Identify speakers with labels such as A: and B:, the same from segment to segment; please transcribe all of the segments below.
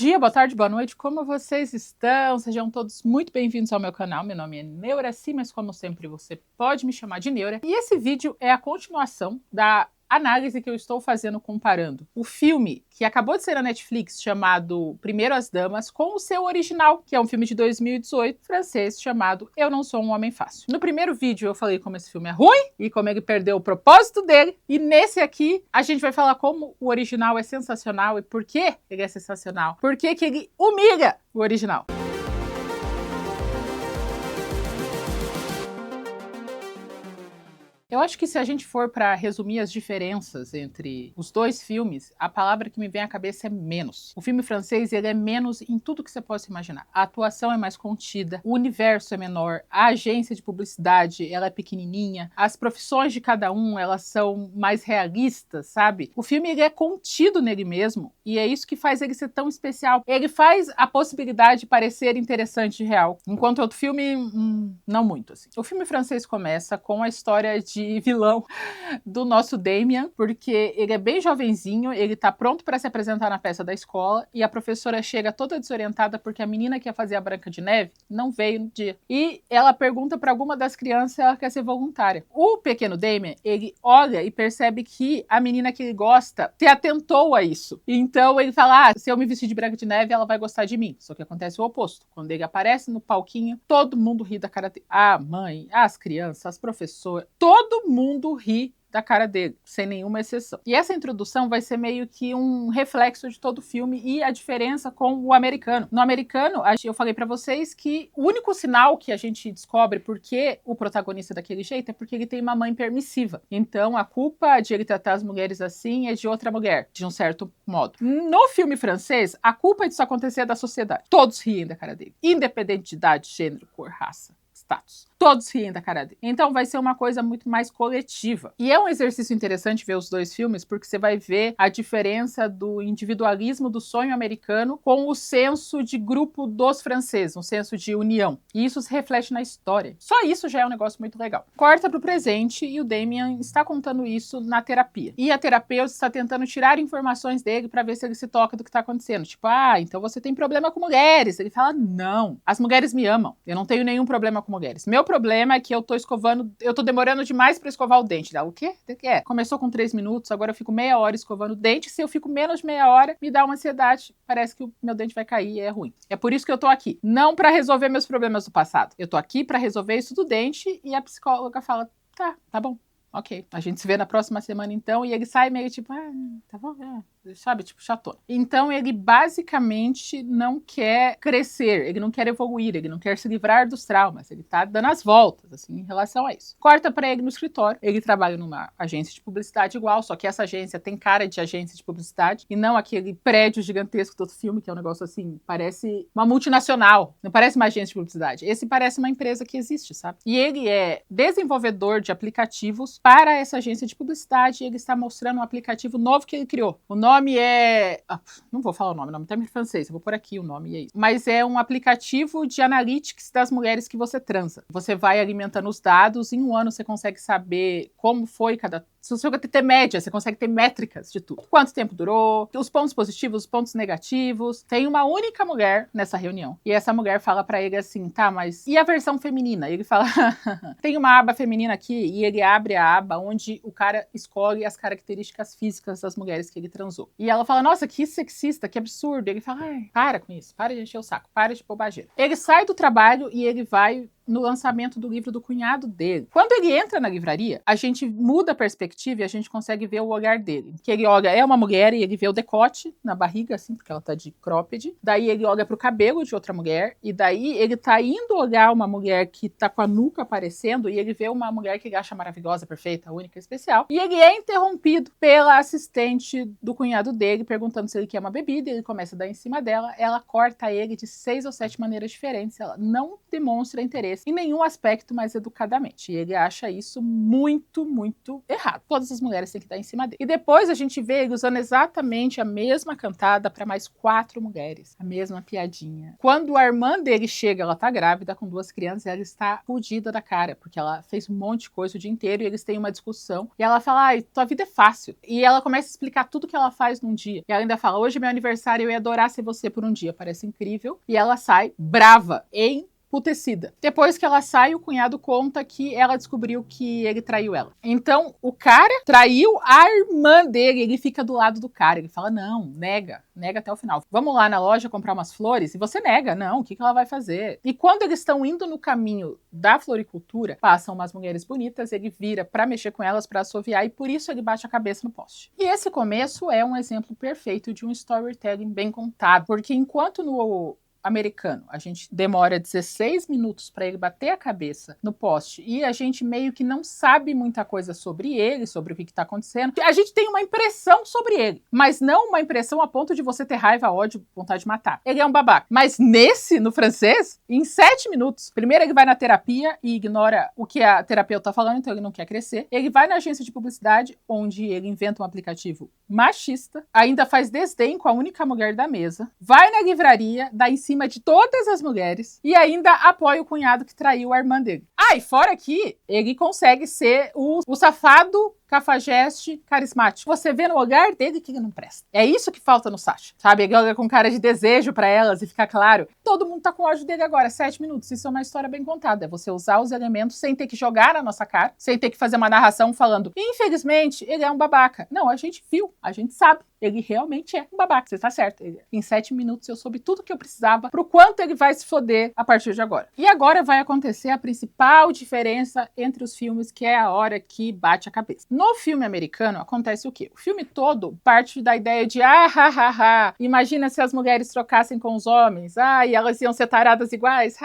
A: dia, boa tarde, boa noite, como vocês estão? Sejam todos muito bem-vindos ao meu canal. Meu nome é Neuraci, mas como sempre você pode me chamar de Neura. E esse vídeo é a continuação da análise que eu estou fazendo comparando o filme que acabou de ser na Netflix, chamado Primeiro as Damas, com o seu original, que é um filme de 2018, francês, chamado Eu Não Sou um Homem Fácil. No primeiro vídeo eu falei como esse filme é ruim e como ele perdeu o propósito dele, e nesse aqui a gente vai falar como o original é sensacional e por que ele é sensacional, por que ele humilha o original. Eu acho que se a gente for para resumir as diferenças entre os dois filmes, a palavra que me vem à cabeça é menos. O filme francês, ele é menos em tudo que você possa imaginar. A atuação é mais contida, o universo é menor, a agência de publicidade, ela é pequenininha, as profissões de cada um, elas são mais realistas, sabe? O filme, ele é contido nele mesmo, e é isso que faz ele ser tão especial. Ele faz a possibilidade de parecer interessante e real, enquanto outro filme, não muito, assim. O filme francês começa com a história de vilão do nosso Damien, porque ele é bem jovenzinho, ele tá pronto para se apresentar na peça da escola e a professora chega toda desorientada porque a menina que ia fazer a Branca de Neve não veio no dia. E ela pergunta para alguma das crianças se ela quer ser voluntária. O pequeno Damien, ele olha e percebe que a menina que ele gosta se atentou a isso. Então ele fala, se eu me vestir de Branca de Neve, ela vai gostar de mim. Só que acontece o oposto. Quando ele aparece no palquinho, todo mundo ri da cara dele. A mãe, as crianças, as professoras, todo mundo ri da cara dele, sem nenhuma exceção. E essa introdução vai ser meio que um reflexo de todo o filme e a diferença com o americano. No americano, eu falei pra vocês que o único sinal que a gente descobre por que o protagonista é daquele jeito é porque ele tem uma mãe permissiva. Então, a culpa de ele tratar as mulheres assim é de outra mulher, de um certo modo. No filme francês, a culpa disso acontecer é da sociedade. Todos riem da cara dele, independente de idade, gênero, cor, raça, status. Todos riem da cara dele. Então vai ser uma coisa muito mais coletiva. E é um exercício interessante ver os dois filmes, porque você vai ver a diferença do individualismo do sonho americano com o senso de grupo dos franceses, um senso de união. E isso se reflete na história. Só isso já é um negócio muito legal. Corta pro presente e o Damien está contando isso na terapia. E a terapeuta está tentando tirar informações dele para ver se ele se toca do que está acontecendo. Tipo, então você tem problema com mulheres. Ele fala, não, as mulheres me amam. Eu não tenho nenhum problema com mulheres. Meu problema é que eu tô demorando demais pra escovar o dente. O quê? Começou com 3 minutos, agora eu fico meia hora escovando o dente. Se eu fico menos de meia hora, me dá uma ansiedade. Parece que o meu dente vai cair e é ruim. É por isso que eu tô aqui. Não pra resolver meus problemas do passado. Eu tô aqui pra resolver isso do dente e a psicóloga fala, tá bom. Ok, a gente se vê na próxima semana então, e ele sai meio tipo, tá bom, sabe, tipo, chatona. Então ele basicamente não quer crescer, ele não quer evoluir, ele não quer se livrar dos traumas, ele tá dando as voltas, assim, em relação a isso. Corta pra ele no escritório, ele trabalha numa agência de publicidade igual, só que essa agência tem cara de agência de publicidade, e não aquele prédio gigantesco do outro filme, que é um negócio assim, parece uma multinacional, não parece uma agência de publicidade, esse parece uma empresa que existe, sabe? E ele é desenvolvedor de aplicativos para essa agência de publicidade, e ele está mostrando um aplicativo novo que ele criou. O nome é... não vou falar o nome tá em francês, eu vou pôr aqui o nome e é isso. Mas é um aplicativo de analytics das mulheres que você transa. Você vai alimentando os dados, em um ano você consegue saber como foi cada... Se você ter média, você consegue ter métricas de tudo. Quanto tempo durou, os pontos positivos, os pontos negativos. Tem uma única mulher nessa reunião. E essa mulher fala pra ele assim, mas e a versão feminina? E ele fala, tem uma aba feminina aqui, e ele abre a aba onde o cara escolhe as características físicas das mulheres que ele transou. E ela fala, nossa, que sexista, que absurdo. E ele fala, para com isso, para de encher o saco, para de bobageira. Ele sai do trabalho e ele vai no lançamento do livro do cunhado dele. Quando ele entra na livraria, a gente muda a perspectiva e a gente consegue ver o olhar dele. Que ele olha, é uma mulher e ele vê o decote na barriga, assim, porque ela tá de cropped. Daí ele olha pro cabelo de outra mulher e daí ele tá indo olhar uma mulher que tá com a nuca aparecendo e ele vê uma mulher que ele acha maravilhosa, perfeita, única, especial. E ele é interrompido pela assistente do cunhado dele, perguntando se ele quer uma bebida, ele começa a dar em cima dela, ela corta ele de 6 ou 7 maneiras diferentes, ela não demonstra interesse esse, em nenhum aspecto mais educadamente. E ele acha isso muito, muito errado. Todas as mulheres têm que dar em cima dele. E depois a gente vê ele usando exatamente a mesma cantada para mais 4 mulheres. A mesma piadinha. Quando a irmã dele chega, ela tá grávida com 2 crianças, e ela está fodida da cara, porque ela fez um monte de coisa o dia inteiro e eles têm uma discussão. E ela fala, ai, tua vida é fácil. E ela começa a explicar tudo que ela faz num dia. E ela ainda fala, hoje é meu aniversário, eu ia adorar ser você por um dia. Parece incrível. E ela sai brava, emputecida. Depois que ela sai, o cunhado conta que ela descobriu que ele traiu ela. Então, o cara traiu a irmã dele, ele fica do lado do cara. Ele fala, não, nega até o final. Vamos lá na loja comprar umas flores? E você nega, não, o que ela vai fazer? E quando eles estão indo no caminho da floricultura, passam umas mulheres bonitas, ele vira pra mexer com elas, pra assoviar, e por isso ele bate a cabeça no poste. E esse começo é um exemplo perfeito de um storytelling bem contado, porque enquanto no americano, a gente demora 16 minutos para ele bater a cabeça no poste e a gente meio que não sabe muita coisa sobre ele, sobre o que está acontecendo. A gente tem uma impressão sobre ele, mas não uma impressão a ponto de você ter raiva, ódio, vontade de matar. Ele é um babaca. Mas no francês, em 7 minutos, primeiro ele vai na terapia e ignora o que a terapeuta está falando, então ele não quer crescer. Ele vai na agência de publicidade, onde ele inventa um aplicativo machista, ainda faz desdém com a única mulher da mesa, vai na livraria, dá em cima de todas as mulheres e ainda apoia o cunhado que traiu a irmã dele. Ah, e fora que ele consegue ser o safado cafajeste carismático. Você vê no olhar dele que ele não presta. É isso que falta no Sacha, sabe? Ele olha com cara de desejo pra elas e fica claro. Todo mundo tá com ódio dele agora, 7 minutos. Isso é uma história bem contada. É você usar os elementos sem ter que jogar na nossa cara, sem ter que fazer uma narração falando, infelizmente, ele é um babaca. Não, a gente viu, a gente sabe. Ele realmente é um babaca, você tá certo. Em 7 minutos eu soube tudo que eu precisava pro quanto ele vai se foder a partir de agora. E agora vai acontecer a principal diferença entre os filmes, que é a hora que bate a cabeça. No filme americano acontece o quê? O filme todo parte da ideia de imagina se as mulheres trocassem com os homens, e elas iam ser taradas iguais,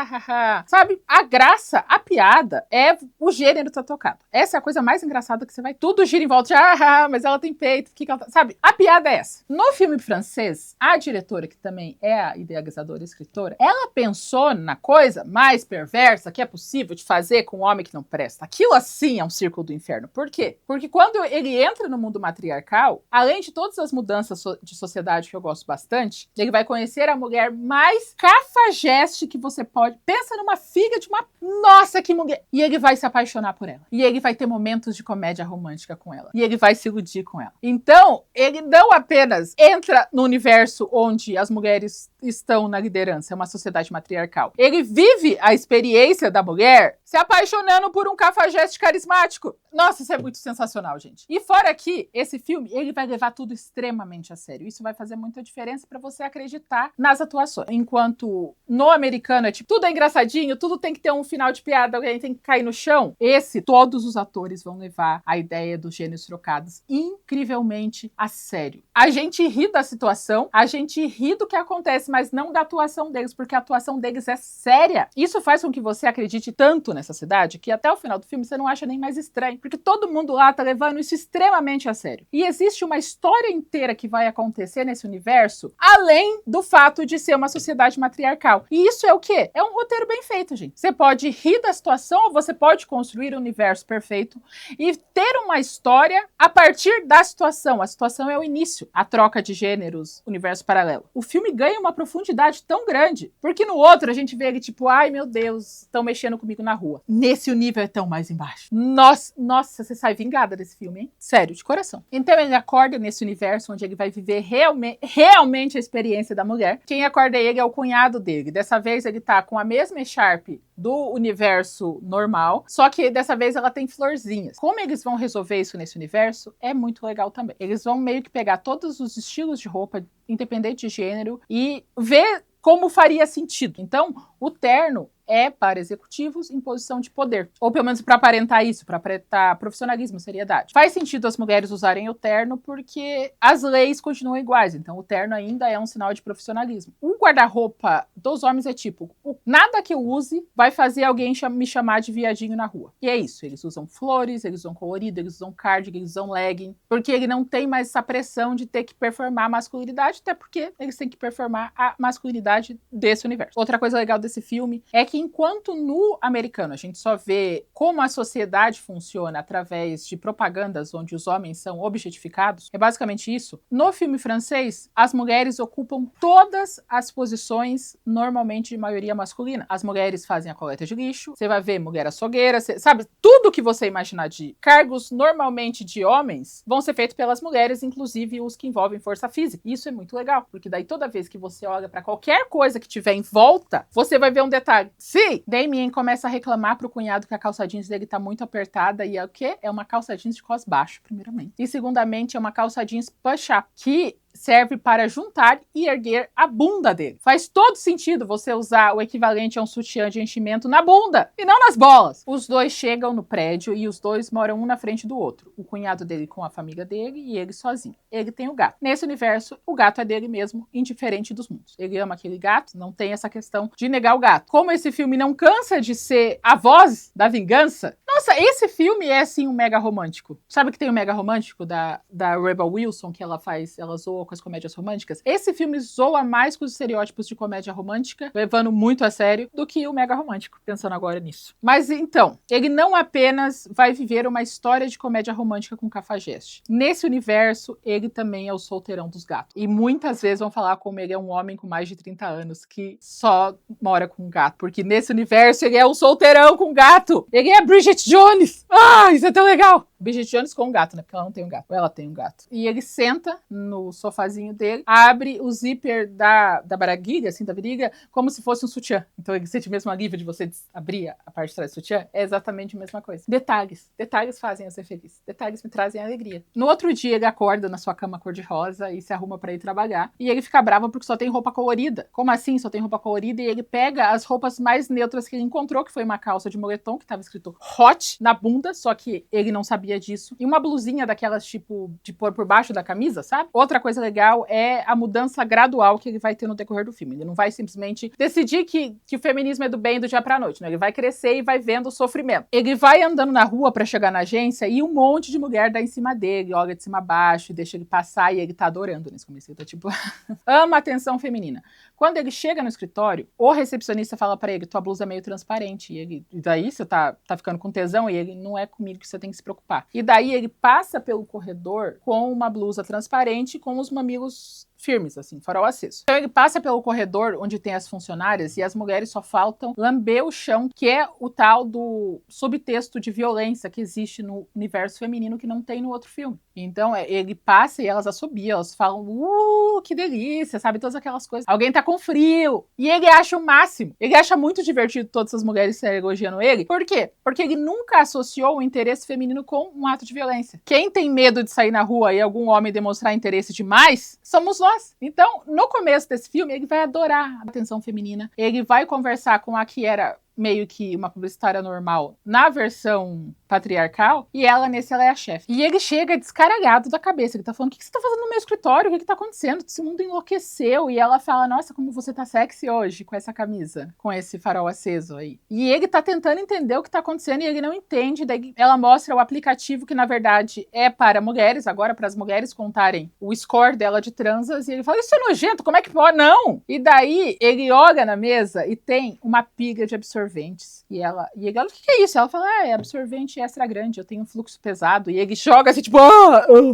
A: sabe? A graça, a piada é o gênero tá tocado. Essa é a coisa mais engraçada que você vai, tudo gira em volta de mas ela tem peito, que ela tá... sabe? A piada é essa. No filme francês, a diretora, que também é a idealizadora e escritora, ela pensou na coisa mais perversa que é possível de fazer com um homem que não presta. Aquilo assim é um círculo do inferno. Por quê? Porque quando ele entra no mundo matriarcal, além de todas as mudanças de sociedade que eu gosto bastante, ele vai conhecer a mulher mais cafajeste que você pode. Pensa numa filha de uma... Nossa, que mulher! E ele vai se apaixonar por ela. E ele vai ter momentos de comédia romântica com ela. E ele vai se iludir com ela. Então, ele não apenas entra no universo onde as mulheres estão na liderança, é uma sociedade matriarcal. Ele vive a experiência da mulher se apaixonando por um cafajeste carismático. Nossa, isso é muito sensacional, gente. E fora que esse filme, ele vai levar tudo extremamente a sério. Isso vai fazer muita diferença pra você acreditar nas atuações. Enquanto no americano é tipo, tudo é engraçadinho, tudo tem que ter um final de piada, alguém tem que cair no chão. Todos os atores vão levar a ideia dos gênios trocados incrivelmente a sério. A gente ri da situação, a gente ri do que acontece, mas não da atuação deles, porque a atuação deles é séria. Isso faz com que você acredite tanto nessa cidade que até o final do filme você não acha nem mais estranho, porque todo mundo lá tá levando isso extremamente a sério. E existe uma história inteira que vai acontecer nesse universo, além do fato de ser uma sociedade matriarcal. E isso é o quê? É um roteiro bem feito, gente. Você pode rir da situação ou você pode construir um universo perfeito e ter uma história a partir da situação. A situação é o início, a troca de gêneros, universo paralelo. O filme ganha uma profundidade tão grande, porque no outro a gente vê ele tipo, ai meu Deus, estão mexendo comigo na rua. Nesse o nível é tão mais embaixo. Nossa, você sai vingada desse filme, hein? Sério, de coração. Então ele acorda nesse universo onde ele vai viver realmente a experiência da mulher. Quem acorda ele é o cunhado dele. Dessa vez ele tá com a mesma echarpe do universo normal, só que dessa vez ela tem florzinhas. Como eles vão resolver isso nesse universo é muito legal também. Eles vão meio que pegar todos os estilos de roupa, independente de gênero, e ver como faria sentido. Então, o terno é para executivos em posição de poder. Ou pelo menos para aparentar isso, para aparentar profissionalismo, seriedade. Faz sentido as mulheres usarem o terno porque as leis continuam iguais. Então o terno ainda é um sinal de profissionalismo. O guarda-roupa dos homens é tipo, nada que eu use vai fazer alguém me chamar de viadinho na rua. E é isso, eles usam flores, eles usam colorido, eles usam cardigan, eles usam legging, porque ele não tem mais essa pressão de ter que performar a masculinidade, até porque eles têm que performar a masculinidade desse universo. Outra coisa legal desse filme é que enquanto no americano a gente só vê como a sociedade funciona através de propagandas onde os homens são objetificados, é basicamente isso. No filme francês, as mulheres ocupam todas as posições normalmente de maioria masculina. As mulheres fazem a coleta de lixo, você vai ver mulher açougueira, sabe? Tudo que você imaginar de cargos normalmente de homens vão ser feitos pelas mulheres, inclusive os que envolvem força física. Isso é muito legal, porque daí toda vez que você olha para qualquer coisa que tiver em volta, você vai ver um detalhe. Sim, Damien começa a reclamar pro cunhado que a calça jeans dele tá muito apertada e é o quê? É uma calça jeans de cos baixo, primeiramente. E segundamente é uma calça jeans push-up, que serve para juntar e erguer a bunda dele. Faz todo sentido você usar o equivalente a um sutiã de enchimento na bunda e não nas bolas. Os dois chegam no prédio e os dois moram um na frente do outro. O cunhado dele com a família dele e ele sozinho. Ele tem o gato. Nesse universo, o gato é dele mesmo, indiferente dos mundos. Ele ama aquele gato, não tem essa questão de negar o gato. Como esse filme não cansa de ser a voz da vingança, nossa, esse filme é sim um mega romântico. Sabe que tem o mega romântico da Rebel Wilson, que ela zoa com as comédias românticas? Esse filme zoa mais com os estereótipos de comédia romântica, levando muito a sério, do que o mega romântico, pensando agora nisso. Mas então, ele não apenas vai viver uma história de comédia romântica com cafajeste. Nesse universo, ele também é o solteirão dos gatos. E muitas vezes vão falar como ele é um homem com mais de 30 anos que só mora com um gato, porque nesse universo ele é um solteirão com gato. Ele é Bridget Jones. Ah, isso é tão legal. Bridget Jones com um gato, né? Porque ela não tem um gato. Ou ela tem um gato. E ele senta no sofazinho dele, abre o zíper da baraguilha, assim, da virilha, como se fosse um sutiã. Então ele sente mesmo alívio de você abrir a parte de trás do sutiã. É exatamente a mesma coisa. Detalhes. Detalhes fazem eu ser feliz. Detalhes me trazem alegria. No outro dia, ele acorda na sua cama cor-de-rosa e se arruma pra ir trabalhar. E ele fica bravo porque só tem roupa colorida. Como assim só tem roupa colorida? E ele pega as roupas mais neutras que ele encontrou, que foi uma calça de moletom, que tava escrito hot na bunda, só que ele não sabia disso. E uma blusinha daquelas tipo de pôr por baixo da camisa, sabe? Outra coisa legal é a mudança gradual que ele vai ter no decorrer do filme. Ele não vai simplesmente decidir que o feminismo é do bem do dia pra noite, né? Ele vai crescer e vai vendo o sofrimento. Ele vai andando na rua pra chegar na agência e um monte de mulher dá em cima dele, olha de cima a baixo, deixa ele passar e ele tá adorando nesse começo. Ele tá tipo, ama a atenção feminina. Quando ele chega no escritório, o recepcionista fala pra ele, tua blusa é meio transparente. E daí você tá ficando com tesão? E ele, não é comigo que você tem que se preocupar. E daí ele passa pelo corredor com uma blusa transparente com os mamilos firmes, assim, farol aceso. Então ele passa pelo corredor onde tem as funcionárias e as mulheres só faltam lamber o chão, que é o tal do subtexto de violência que existe no universo feminino que não tem no outro filme. Então ele passa e elas assobiam, elas falam, que delícia, sabe, todas aquelas coisas. Alguém tá com frio. E ele acha o máximo. Ele acha muito divertido todas essas mulheres estarem elogiando ele. Por quê? Porque ele nunca associou o interesse feminino com um ato de violência. Quem tem medo de sair na rua e algum homem demonstrar interesse demais, somos nós. Então, no começo desse filme, ele vai adorar a atenção feminina. Ele vai conversar com a que era meio que uma publicitária normal na versão patriarcal, e ela é a chefe. E ele chega descaralhado da cabeça, ele tá falando, o que você tá fazendo no meu escritório? O que tá acontecendo? Esse mundo enlouqueceu. E ela fala, nossa, como você tá sexy hoje com essa camisa, com esse farol aceso aí. E ele tá tentando entender o que tá acontecendo e ele não entende. Daí ela mostra o aplicativo que na verdade é para mulheres, agora para as mulheres contarem o score dela de transas, e ele fala, isso é nojento, como é que pode? Não! E daí ele olha na mesa e tem uma pilha de absorventes. E ele fala, o que é isso? Ela fala, é absorvente extra grande, eu tenho um fluxo pesado. E ele joga assim, tipo,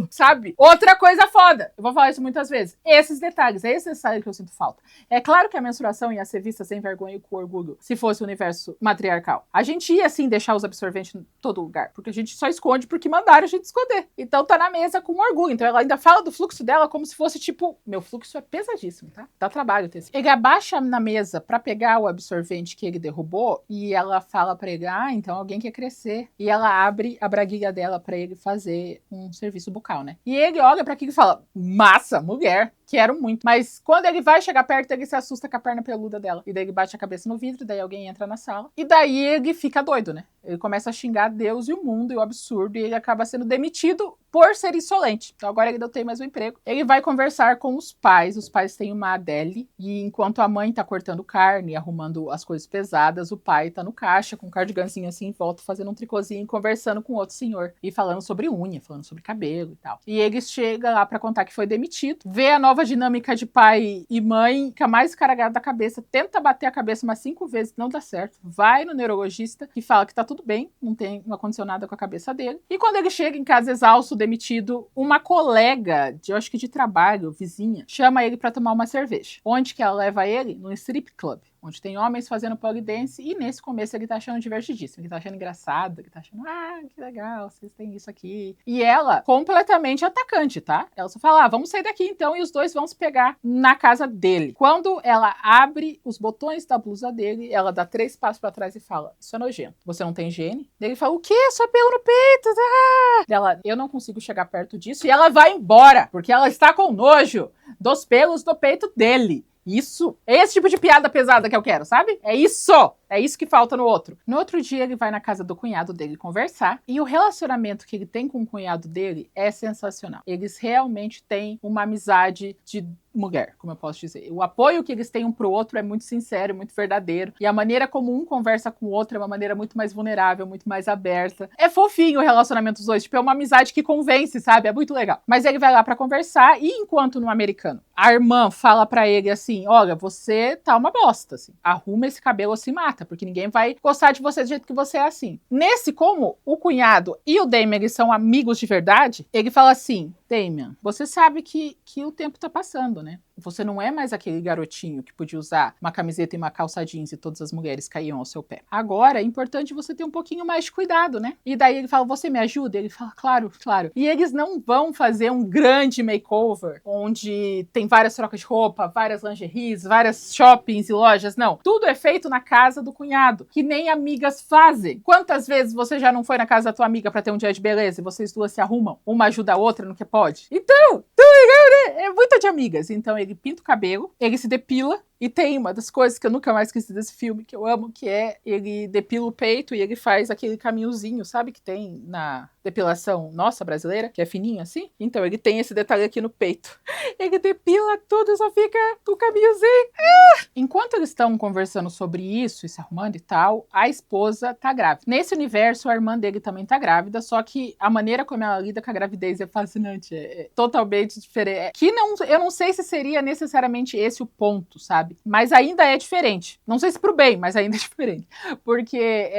A: sabe? Outra coisa foda. Eu vou falar isso muitas vezes. Esses detalhes que eu sinto falta. É claro que a menstruação ia ser vista sem vergonha e com orgulho se fosse o universo matriarcal. A gente ia, sim, deixar os absorventes em todo lugar, porque a gente só esconde porque mandaram a gente esconder. Então tá na mesa com orgulho. Então ela ainda fala do fluxo dela como se fosse, tipo, meu fluxo é pesadíssimo, tá? Dá trabalho ter esse. Ele abaixa na mesa pra pegar o absorvente que ele derrubou e ela fala pra ele, então alguém quer crescer. E ela abre a braguilha dela pra ele fazer um serviço bucal, né? E ele olha pra aquilo e fala, massa, mulher, quero muito. Mas quando ele vai chegar perto, ele se assusta com a perna peluda dela. E daí ele bate a cabeça no vidro, daí alguém entra na sala. E daí ele fica doido, né? Ele começa a xingar Deus e o mundo e o absurdo, e ele acaba sendo demitido por ser insolente. Então agora ele não tem mais um emprego. Ele vai conversar com os pais têm uma Adele, e enquanto a mãe tá cortando carne, arrumando as coisas pesadas, o pai tá no caixa com um cardiganzinho assim em volta, fazendo um tricôzinho, conversando com outro senhor, e falando sobre unha, falando sobre cabelo e tal. E ele chega lá pra contar que foi demitido, vê a nova dinâmica de pai e mãe, fica mais carregado da cabeça, tenta bater a cabeça umas 5 vezes, não dá certo, vai no neurologista, que fala que tá tudo bem, não aconteceu nada com a cabeça dele. E quando ele chega em casa exausto, demitido, uma colega, eu acho que de trabalho, vizinha, chama ele pra tomar uma cerveja. Onde que ela leva ele? No strip club, onde tem homens fazendo pole dance, e nesse começo ele tá achando divertidíssimo, ele tá achando engraçado, ele tá achando, que legal, vocês têm isso aqui. E ela, completamente atacante, tá? Ela só fala, vamos sair daqui então, e os dois vão se pegar na casa dele. Quando ela abre os botões da blusa dele, ela dá 3 passos pra trás e fala, isso é nojento, você não tem higiene? Ele fala, o quê? Só pelo no peito, Ela, eu não consigo chegar perto disso, e ela vai embora, porque ela está com nojo dos pelos do peito dele. Isso, é esse tipo de piada pesada que eu quero, sabe? É isso que falta no outro. No outro dia ele vai na casa do cunhado dele conversar, e o relacionamento que ele tem com o cunhado dele é sensacional. Eles realmente têm uma amizade de mulher, como eu posso dizer. O apoio que eles têm um pro outro é muito sincero, muito verdadeiro, e a maneira como um conversa com o outro é uma maneira muito mais vulnerável, muito mais aberta. É fofinho o relacionamento dos dois, tipo, é uma amizade que convence, sabe? É muito legal. Mas ele vai lá pra conversar, e enquanto no americano, a irmã fala pra ele assim, olha, você tá uma bosta, assim, arruma esse cabelo ou se mata, porque ninguém vai gostar de você do jeito que você é assim. Nesse, como o cunhado e o Damian, eles são amigos de verdade, ele fala assim, Damian, você sabe que o tempo tá passando, né? Você não é mais aquele garotinho que podia usar uma camiseta e uma calça jeans e todas as mulheres caíam ao seu pé. Agora é importante você ter um pouquinho mais de cuidado, né? E daí ele fala, você me ajuda? Ele fala, claro, claro. E eles não vão fazer um grande makeover, onde tem várias trocas de roupa, várias lingeries, várias shoppings e lojas, não. Tudo é feito na casa do cunhado, que nem amigas fazem. Quantas vezes você já não foi na casa da tua amiga pra ter um dia de beleza e vocês duas se arrumam? Uma ajuda a outra no que pode? Então, é muito de amigas. Então ele pinta o cabelo, ele se depila, e tem uma das coisas que eu nunca mais esqueci desse filme, que eu amo, que é ele depila o peito e ele faz aquele caminhozinho, sabe, que tem na depilação nossa brasileira, que é fininho assim. Então ele tem esse detalhe aqui no peito. Ele depila tudo, só fica com o caminhozinho. Enquanto eles estão conversando sobre isso e se arrumando e tal, a esposa tá grávida. Nesse universo, a irmã dele também tá grávida, só que a maneira como ela lida com a gravidez é fascinante, é totalmente diferente. Eu não sei se seria necessariamente esse o ponto, sabe? Mas ainda é diferente. Não sei se pro bem, mas ainda é diferente. Porque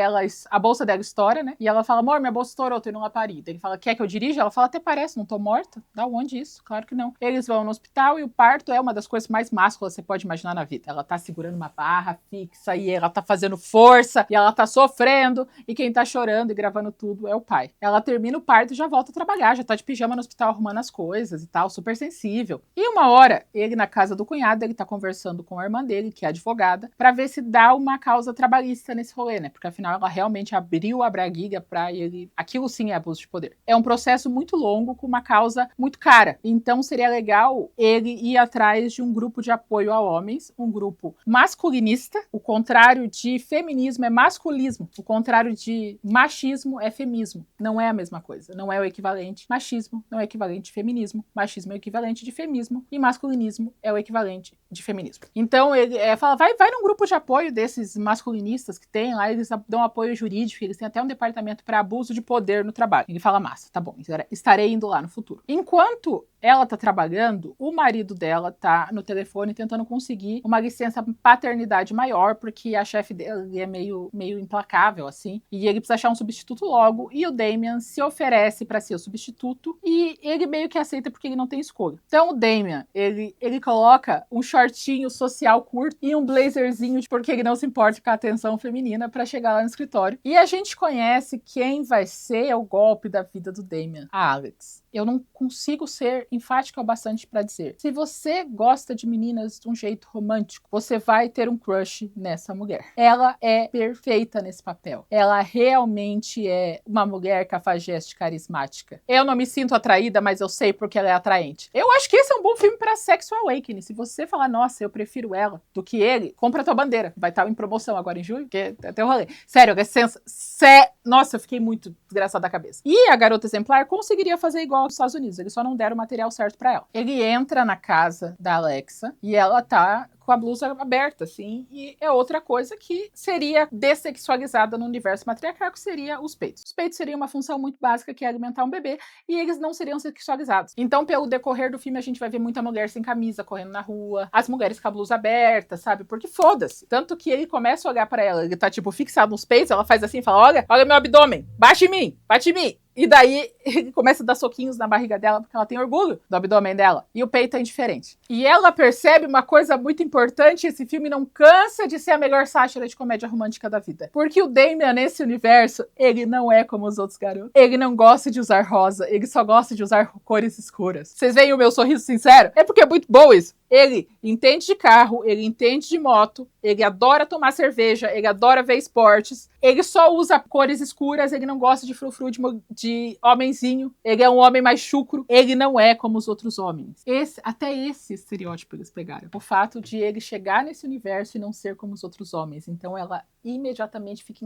A: a bolsa dela estoura, né? E ela fala, amor, minha bolsa estourou, tô indo lá parir. Ele fala, quer que eu dirija? Ela fala, até parece, não tô morta. Da onde isso? Claro que não. Eles vão no hospital e o parto é uma das coisas mais másculas que você pode imaginar na vida. Ela tá segurando uma barra fixa e ela tá fazendo força e ela tá sofrendo e quem tá chorando e gravando tudo é o pai. Ela termina o parto e já volta a trabalhar, já tá de pijama no hospital arrumando as coisas e tal, super sensível. E uma hora, ele na casa do cunhado, ele tá conversando com a irmã dele, que é advogada, pra ver se dá uma causa trabalhista nesse rolê, né? Porque afinal ela realmente abriu a braguilha pra ele. Aquilo sim é abuso de poder. É um processo muito longo com uma causa muito cara. Então seria legal ele ir atrás de um grupo de apoio a homens, um grupo masculinista. O contrário de feminismo é masculismo. O contrário de machismo é femismo. Não é a mesma coisa. Não é o equivalente. Machismo não é o equivalente de feminismo. Machismo é o equivalente de feminismo. E masculinismo é o equivalente de feminismo. Então ele fala, vai num grupo de apoio desses masculinistas que tem lá, eles dão apoio jurídico, eles têm até um departamento para abuso de poder no trabalho. Ele fala, massa, tá bom, estarei indo lá no futuro. Enquanto ela tá trabalhando, o marido dela tá no telefone tentando conseguir uma licença paternidade maior, porque a chefe dele é meio implacável, assim, e ele precisa achar um substituto logo, e o Damian se oferece para ser o substituto, e ele meio que aceita porque ele não tem escolha. Então o Damian, ele coloca um shortinho social curto e um blazerzinho, porque ele não se importa com a atenção feminina, para chegar lá no escritório. E a gente conhece quem vai ser o golpe da vida do Damian, a Alex. Eu não consigo ser enfática o bastante para dizer. Se você gosta de meninas de um jeito romântico, você vai ter um crush nessa mulher. Ela é perfeita nesse papel. Ela realmente é uma mulher cafajeste carismática. Eu não me sinto atraída, mas eu sei porque ela é atraente. Eu acho que esse é um bom filme para Sexual Awakening. Se você falar, nossa, eu prefiro ela do que ele, compra a tua bandeira. Vai estar em promoção agora em julho, porque até o rolê. Sério, é nossa, eu fiquei muito desgraçada da cabeça. E a Garota Exemplar conseguiria fazer igual aos Estados Unidos, eles só não deram o material certo pra ela. Ele entra na casa da Alexa e ela tá com a blusa aberta, assim, e é outra coisa que seria dessexualizada no universo matriarcal, seria os peitos. Os peitos seriam uma função muito básica, que é alimentar um bebê, e eles não seriam sexualizados. Então, pelo decorrer do filme, a gente vai ver muita mulher sem camisa, correndo na rua, as mulheres com a blusa aberta, sabe? Porque foda-se. Tanto que ele começa a olhar pra ela, ele tá, tipo, fixado nos peitos, ela faz assim e fala, olha meu abdômen, bate em mim, bate em mim. E daí ele começa a dar soquinhos na barriga dela, porque ela tem orgulho do abdômen dela. E o peito é indiferente. E ela percebe uma coisa muito importante, esse filme não cansa de ser a melhor sátira de comédia romântica da vida. Porque o Damian, nesse universo, ele não é como os outros garotos. Ele não gosta de usar rosa, ele só gosta de usar cores escuras. Vocês veem o meu sorriso sincero? É porque é muito bom isso. Ele entende de carro, ele entende de moto, ele adora tomar cerveja, ele adora ver esportes, ele só usa cores escuras, ele não gosta de frufru de homenzinho, ele é um homem mais chucro, ele não é como os outros homens. Até esse estereótipo eles pegaram. O fato de ele chegar nesse universo e não ser como os outros homens. Então ela imediatamente fica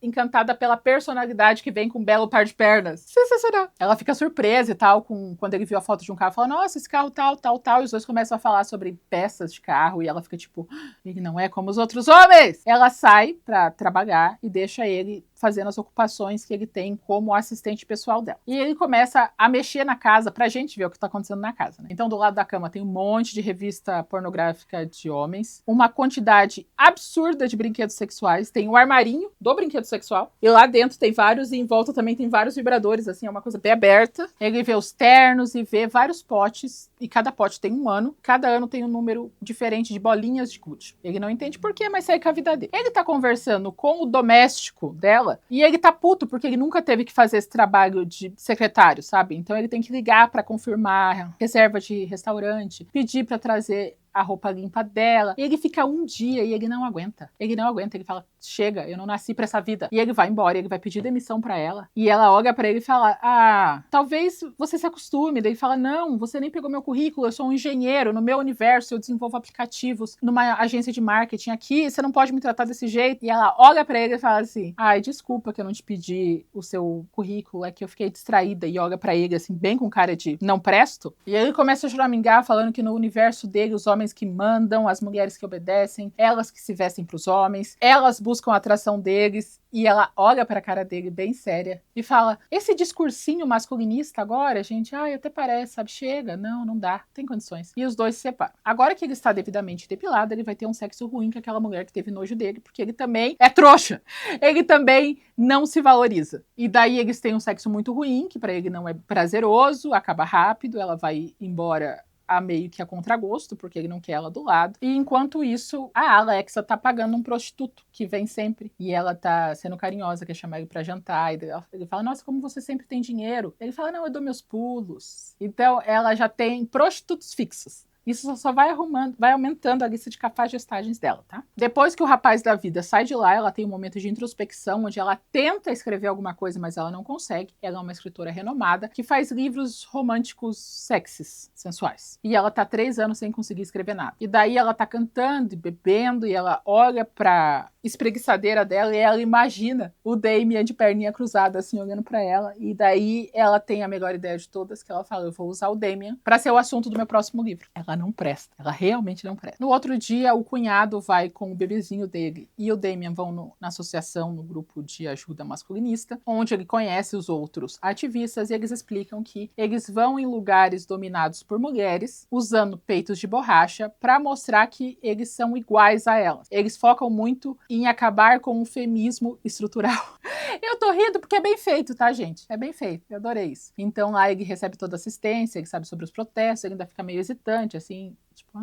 A: encantada pela personalidade que vem com um belo par de pernas. Sensacional. Ela fica surpresa e tal, quando ele viu a foto de um carro, fala, nossa, esse carro tal, e os dois começam a falar sobre peças de carro, e ela fica tipo, ele não é como os outros homens! Ela sai pra trabalhar e deixa ele fazendo as ocupações que ele tem como assistente pessoal dela. E ele começa a mexer na casa pra gente ver o que tá acontecendo na casa, né? Então, do lado da cama tem um monte de revista pornográfica de homens, uma quantidade absurda de brinquedos sexuais, tem o armarinho do brinquedo sexual, e lá dentro tem vários, e em volta também tem vários vibradores, assim, é uma coisa bem aberta. Ele vê os ternos e vê vários potes, e cada pote tem um ano, cada ano tem um número diferente de bolinhas de gude. Ele não entende por quê, mas segue com a vida dele. Ele tá conversando com o doméstico dela, e ele tá puto, porque ele nunca teve que fazer esse trabalho de secretário, sabe? Então ele tem que ligar pra confirmar reserva de restaurante, pedir pra trazer a roupa limpa dela. E ele fica um dia e ele não aguenta. Ele fala, chega, eu não nasci pra essa vida. E ele vai embora, ele vai pedir demissão pra ela. E ela olha pra ele e fala, talvez você se acostume. Daí ele fala, não, você nem pegou meu currículo, eu sou um engenheiro, no meu universo eu desenvolvo aplicativos numa agência de marketing aqui, você não pode me tratar desse jeito. E ela olha pra ele e fala assim, desculpa que eu não te pedi o seu currículo, é que eu fiquei distraída. E olha pra ele assim, bem com cara de não presto. E aí ele começa a choramingar, falando que no universo dele os homens que mandam, as mulheres que obedecem, elas que se vestem pros homens, elas buscam a atração deles. E ela olha pra cara dele bem séria e fala, esse discursinho masculinista agora, gente, até parece, sabe, chega, não dá, tem condições. E os dois se separam. Agora que ele está devidamente depilado, ele vai ter um sexo ruim com aquela mulher que teve nojo dele, porque ele também é trouxa. Ele também não se valoriza. E daí eles têm um sexo muito ruim, que pra ele não é prazeroso, acaba rápido, ela vai embora meio que a contragosto, porque ele não quer ela do lado. E enquanto isso, a Alexa tá pagando um prostituto, que vem sempre. E ela tá sendo carinhosa, quer chamar ele pra jantar. E ele fala, nossa, como você sempre tem dinheiro. Ele fala, não, eu dou meus pulos. Então, ela já tem prostitutos fixos. Isso só vai aumentando a lista de cafajestagens dela, tá? Depois que o rapaz da vida sai de lá, ela tem um momento de introspecção, onde ela tenta escrever alguma coisa, mas ela não consegue. Ela é uma escritora renomada, que faz livros românticos sexys, sensuais. E ela tá 3 anos sem conseguir escrever nada. E daí ela tá cantando e bebendo, e ela olha pra espreguiçadeira dela e ela imagina o Damian de perninha cruzada, assim, olhando pra ela. E daí ela tem a melhor ideia de todas, que ela fala, eu vou usar o Damian pra ser o assunto do meu próximo livro. Ela não presta. Ela realmente não presta. No outro dia, o cunhado vai com o bebezinho dele e o Damian vão na associação, no grupo de ajuda masculinista, onde ele conhece os outros ativistas e eles explicam que eles vão em lugares dominados por mulheres, usando peitos de borracha, para mostrar que eles são iguais a elas. Eles focam muito em acabar com o feminismo estrutural. Eu tô rindo porque é bem feito, tá, gente? É bem feito. Eu adorei isso. Então lá ele recebe toda a assistência, ele sabe sobre os protestos, ele ainda fica meio hesitante, assim, tipo,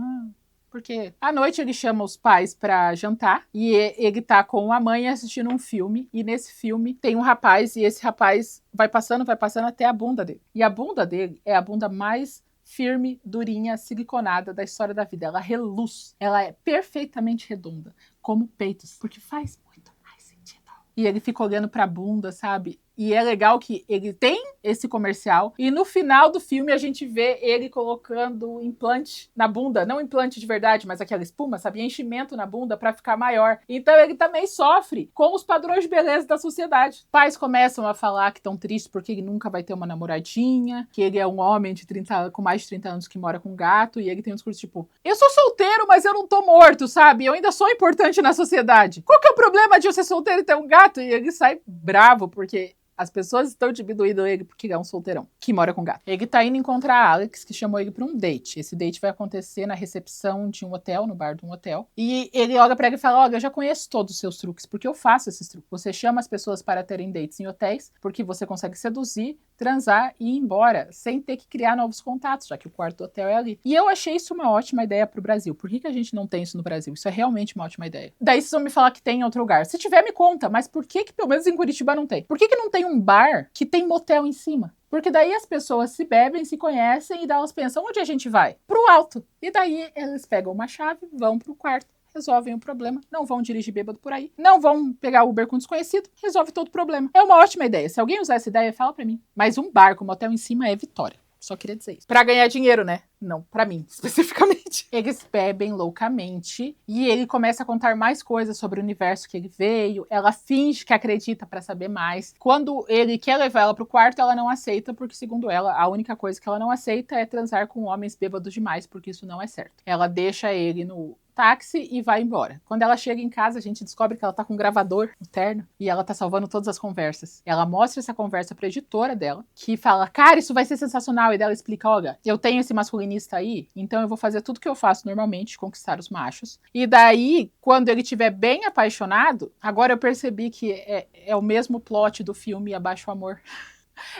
A: porque à noite ele chama os pais pra jantar e ele tá com a mãe assistindo um filme, e nesse filme tem um rapaz, e esse rapaz vai passando até a bunda dele. E a bunda dele é a bunda mais firme, durinha, siliconada da história da vida. Ela reluz, ela é perfeitamente redonda, como peitos, porque faz muito mais sentido. E ele fica olhando pra bunda, sabe? E é legal que ele tem esse comercial. E no final do filme a gente vê ele colocando implante na bunda. Não implante de verdade, mas aquela espuma, sabe? Enchimento na bunda pra ficar maior. Então ele também sofre com os padrões de beleza da sociedade. Pais começam a falar que estão tristes porque ele nunca vai ter uma namoradinha, que ele é um homem de 30, com mais de 30 anos que mora com um gato, e ele tem um discurso tipo, eu sou solteiro, mas eu não tô morto, sabe? Eu ainda sou importante na sociedade. Qual que é o problema de eu ser solteiro e ter um gato? E ele sai bravo, porque as pessoas estão diminuindo ele porque ele é um solteirão que mora com gato. Ele tá indo encontrar a Alex, que chamou ele pra um date. Esse date vai acontecer na recepção de um hotel, no bar de um hotel. E ele olha pra ela e fala, olha, eu já conheço todos os seus truques, porque eu faço esses truques. Você chama as pessoas para terem dates em hotéis, porque você consegue seduzir, transar e ir embora, sem ter que criar novos contatos, já que o quarto do hotel é ali. E eu achei isso uma ótima ideia pro Brasil. Por que a gente não tem isso no Brasil? Isso é realmente uma ótima ideia. Daí vocês vão me falar que tem em outro lugar. Se tiver, me conta. Mas por que pelo menos em Curitiba não tem? Por que não tem um bar que tem motel em cima? Porque daí as pessoas se bebem, se conhecem e daí elas pensam, onde a gente vai? Pro alto. E daí eles pegam uma chave, vão pro quarto, resolvem o problema, não vão dirigir bêbado por aí, não vão pegar Uber com desconhecido, resolve todo o problema. É uma ótima ideia. Se alguém usar essa ideia, fala pra mim. Mas um bar com motel em cima é vitória. Só queria dizer isso. Pra ganhar dinheiro, né? Não, pra mim, especificamente. Eles bebem loucamente e ele começa a contar mais coisas sobre o universo que ele veio. Ela finge que acredita pra saber mais. Quando ele quer levar ela pro quarto, ela não aceita, porque, segundo ela, a única coisa que ela não aceita é transar com homens bêbados demais, porque isso não é certo. Ela deixa ele no táxi e vai embora. Quando ela chega em casa, a gente descobre que ela tá com um gravador no terno e ela tá salvando todas as conversas. Ela mostra essa conversa pra editora dela, que fala, cara, isso vai ser sensacional. E dela explica, olha, eu tenho esse masculinista aí, então eu vou fazer tudo que eu faço normalmente, conquistar os machos. E daí, quando ele estiver bem apaixonado, agora eu percebi que é o mesmo plot do filme Abaixo o Amor.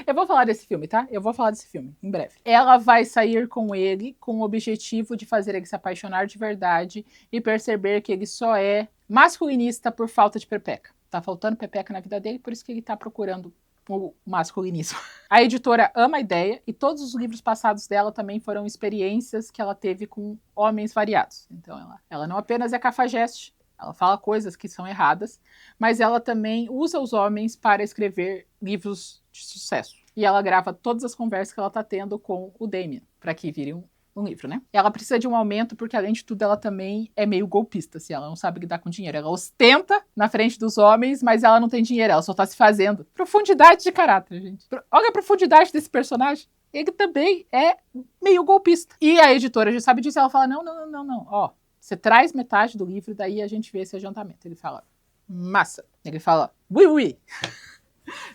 A: Eu vou falar desse filme, tá? Eu vou falar desse filme, em breve. Ela vai sair com ele com o objetivo de fazer ele se apaixonar de verdade e perceber que ele só é masculinista por falta de pepeca. Tá faltando pepeca na vida dele, por isso que ele tá procurando o masculinismo. A editora ama a ideia e todos os livros passados dela também foram experiências que ela teve com homens variados. Então ela não apenas é cafajeste, ela fala coisas que são erradas, mas ela também usa os homens para escrever livros de sucesso. E ela grava todas as conversas que ela tá tendo com o Damien, para que vire um livro, né? Ela precisa de um aumento porque, além de tudo, ela também é meio golpista, assim, ela não sabe lidar com dinheiro. Ela ostenta na frente dos homens, mas ela não tem dinheiro, ela só tá se fazendo. Profundidade de caráter, gente. Olha a profundidade desse personagem. Ele também é meio golpista. E a editora já sabe disso, ela fala, não, ó, você traz metade do livro, daí a gente vê esse adiantamento. Ele fala, massa. Ele fala, oui.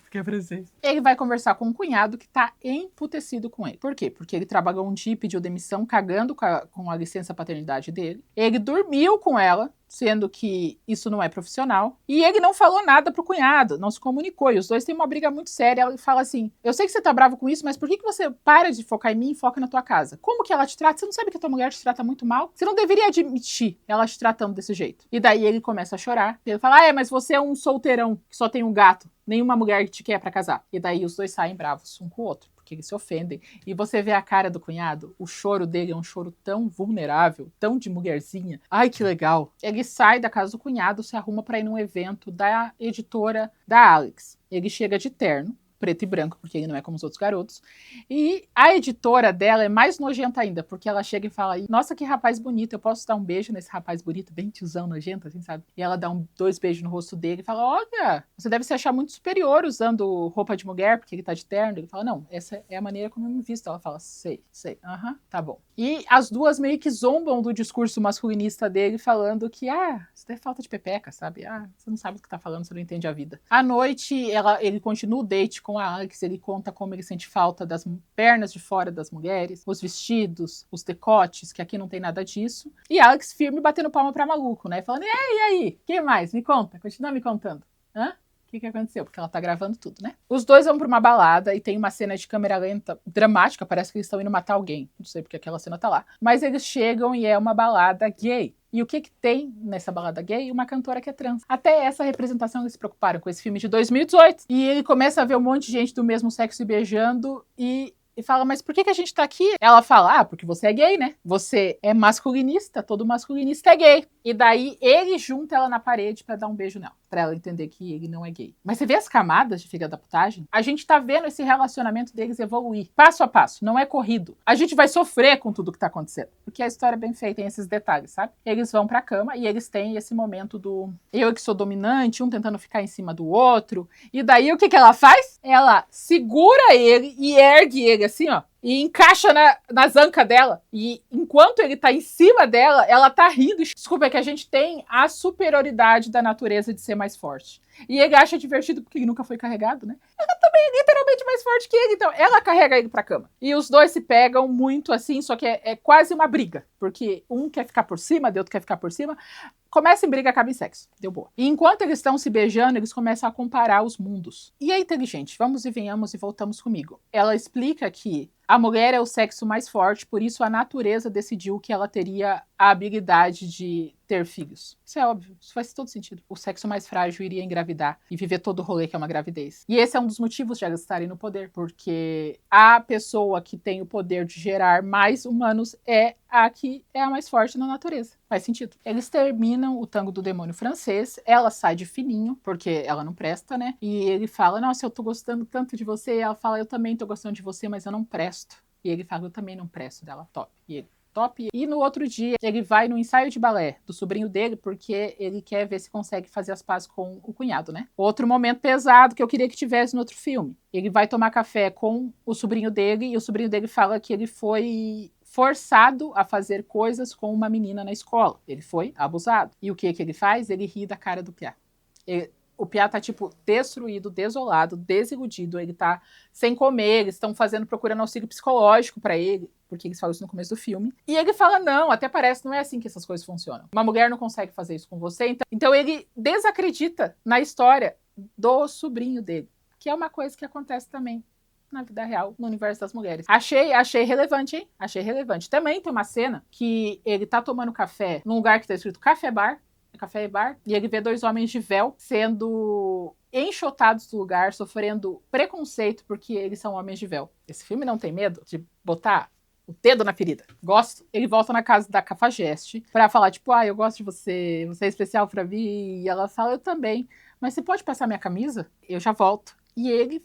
A: Fiquei francês. Ele vai conversar com um cunhado que tá emputecido com ele. Por quê? Porque ele trabalhou um dia e pediu demissão, cagando com a licença paternidade dele. Ele dormiu com ela, sendo que isso não é profissional. E ele não falou nada pro cunhado, não se comunicou. E os dois têm uma briga muito séria. Ela fala assim, eu sei que você tá bravo com isso, mas por que você para de focar em mim e foca na tua casa? Como que ela te trata? Você não sabe que a tua mulher te trata muito mal? Você não deveria admitir ela te tratando desse jeito. E daí ele começa a chorar. Ele fala, mas você é um solteirão que só tem um gato. Nenhuma mulher te quer pra casar. E daí os dois saem bravos um com o outro, porque eles se ofendem. E você vê a cara do cunhado, o choro dele é um choro tão vulnerável, tão de mulherzinha. Ai, que legal. Ele sai da casa do cunhado, se arruma pra ir num evento da editora da Alex. Ele chega de terno, preto e branco, porque ele não é como os outros garotos. E a editora dela é mais nojenta ainda, porque ela chega e fala, nossa, que rapaz bonito, eu posso dar um beijo nesse rapaz bonito, bem tiozão nojento, assim, sabe? E ela dá 2 beijos no rosto dele e fala, olha, você deve se achar muito superior usando roupa de mulher, porque ele tá de terno. Ele fala, não, essa é a maneira como eu me visto. Ela fala, sei, tá bom. E as duas meio que zombam do discurso masculinista dele, falando que, isso é falta de pepeca, sabe? Você não sabe o que tá falando, você não entende a vida. À noite, ele continua o date com a Alex, ele conta como ele sente falta das pernas de fora das mulheres, os vestidos, os decotes, que aqui não tem nada disso. E a Alex firme batendo palma pra maluco, né? Falando, e aí? Que mais? Me conta, continua me contando. Hã? O que aconteceu? Porque ela tá gravando tudo, né? Os dois vão pra uma balada e tem uma cena de câmera lenta dramática, parece que eles estão indo matar alguém. Não sei porque aquela cena tá lá. Mas eles chegam e é uma balada gay. E o que tem nessa balada gay? Uma cantora que é trans. Até essa representação eles se preocuparam com esse filme de 2018. E ele começa a ver um monte de gente do mesmo sexo se beijando e fala, mas por que a gente tá aqui? Ela fala, porque você é gay, né? Você é masculinista, todo masculinista é gay. E daí ele junta ela na parede pra dar um beijo nela. pra ela entender que ele não é gay. Mas você vê as camadas de filha da putagem? A gente tá vendo esse relacionamento deles evoluir, passo a passo, não é corrido. A gente vai sofrer com tudo que tá acontecendo, porque a história é bem feita, tem esses detalhes, sabe? Eles vão pra cama e eles têm esse momento do eu que sou dominante, um tentando ficar em cima do outro, e daí o que ela faz? Ela segura ele e ergue ele assim, ó, e encaixa nas ancas dela. E enquanto ele tá em cima dela, ela tá rindo. Desculpa, é que a gente tem a superioridade da natureza de ser mais forte. E ele acha divertido porque ele nunca foi carregado, né? Ela também é literalmente mais forte que ele, então ela carrega ele pra cama. E os dois se pegam muito assim, só que é quase uma briga. Porque um quer ficar por cima, o outro quer ficar por cima. Começa em briga, acaba em sexo. Deu boa. E enquanto eles estão se beijando, eles começam a comparar os mundos. E é inteligente. Vamos e venhamos e voltamos comigo. Ela explica que a mulher é o sexo mais forte, por isso a natureza decidiu que ela teria a habilidade de ter filhos. Isso é óbvio, isso faz todo sentido. O sexo mais frágil iria engravidar e viver todo o rolê que é uma gravidez. E esse é um dos motivos de elas estarem no poder, porque a pessoa que tem o poder de gerar mais humanos é a que é a mais forte na natureza. Faz sentido. Eles terminam o tango do demônio francês, ela sai de fininho, porque ela não presta, né? E ele fala, nossa, eu tô gostando tanto de você. E ela fala, eu também tô gostando de você, mas eu não presto. E ele fala, eu também não presto dela, top. E ele, top. E no outro dia, ele vai no ensaio de balé do sobrinho dele, porque ele quer ver se consegue fazer as pazes com o cunhado, né? Outro momento pesado que eu queria que tivesse no outro filme. Ele vai tomar café com o sobrinho dele, e o sobrinho dele fala que ele foi forçado a fazer coisas com uma menina na escola. Ele foi abusado. E o que ele faz? Ele ri da cara do Piá. O Piá tá, tipo, destruído, desolado, desiludido. Ele tá sem comer, eles estão procurando auxílio psicológico pra ele, porque eles falam isso no começo do filme. E ele fala, não, até parece, não é assim que essas coisas funcionam. Uma mulher não consegue fazer isso com você. Então ele desacredita na história do sobrinho dele, que é uma coisa que acontece também na vida real, no universo das mulheres. Achei relevante, hein? Achei relevante. Também tem uma cena que ele tá tomando café num lugar que tá escrito café e bar, e ele vê dois homens de véu sendo enxotados do lugar, sofrendo preconceito porque eles são homens de véu. Esse filme não tem medo de botar o dedo na ferida. Gosto. Ele volta na casa da Cafajeste pra falar, tipo, eu gosto de você, você é especial pra mim. E ela fala, eu também. Mas você pode passar minha camisa? Eu já volto. E ele